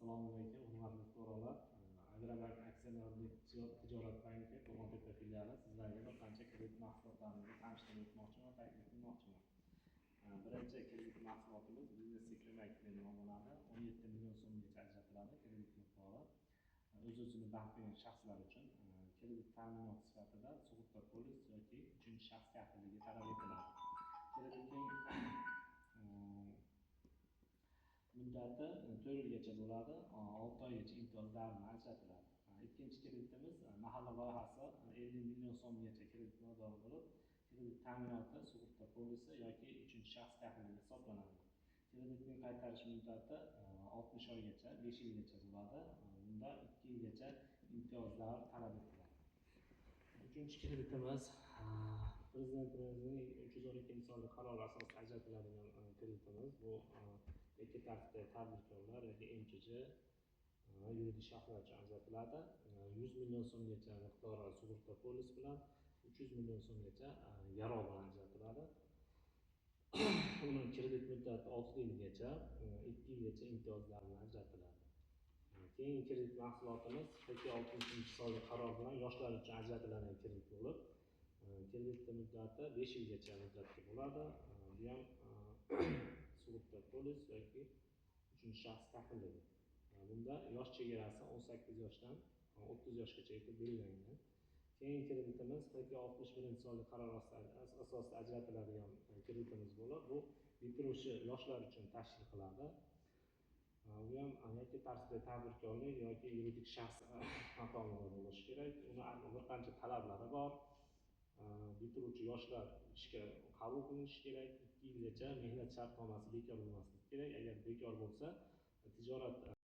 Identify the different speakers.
Speaker 1: Assalomu alaykum, hurmatli fuqarolar. Agrobank aksionerlik tijorat banki Qo'qontepa filiali sizlarga bir qancha kredit mahsulotlarini tanishtirib o'tmoqchiman, taklif qilmoqchiman. Birinchi kredit mahsulotimiz biznesga ko'mak deb nomlanadi. 17 million so'mgacha ajratiladi kredit miqdori. O'z-o'zini band qilgan shaxslar uchun kredit ta'minoti sifatida sug'urta polis yoki uchinchi shaxs kafilligi talab etiladi. Kreditning muddati 4 yilgacha bo'ladi, 6 oygacha imtiyoz davrini ajratiladi. Ikkinchi kreditimiz mahalla loyihasi 50 million so'mgacha kredit miqdori bo'lib, kredit ta'minoti sug'urta polisi yoki uchinchi shaxs kafilligi hisoblanadi. Kreditning qaytarish muddati 60 oygacha, 5 yilgacha bo'ladi. Bunda 2 yilgacha imtiyoz davr talab etiladi. Uchinchi kreditimiz Prezidentimizning 312-sonli qarori asosida ajratiladigan kreditimiz. Bu yakka tartibdagi tadbirkorlar yoki MChJ va yuridik shaxslar uchun ajratiladi. 100 million so'mgacha miqdori sug'urta polis bilan 300 million so'mgacha garov bilan ajratiladi. Uni kredit muddati 6 yilgacha, 2 yilgacha imtiyozlarni ajratiladi. Keyingi kredit mahsulotimiz 6-sonli qaror bilan yoshlar uchun ajratiladigan kredit bo'lib, kredit muddati 5 yilgacha muddatga bo'ladi. Bu ham sug'urta polis yoki uchinchi shaxs kafilligi. Bunda yosh chegarasi 18 yoshdan 30 yoshgacha etib belgilangan. Keyingi kreditimiz 61-sonli qaror asosida ajratiladigan kreditimiz bo'lib, bu bitiruvchi yoshlar uchun tashkil qiladi. Bu ham yakka tartibdagi tadbirkorlik yoki yuridik shaxs maqomida bo'lishi kerak. Uni bir qancha talablari bor. Bitiruvchi yoshlar ishga qabul qilinishi kerak. 2 yilgacha mehnat shartnomasi bekor bo'lmasligi kerak. Agar bekor bo'lsa, tijorat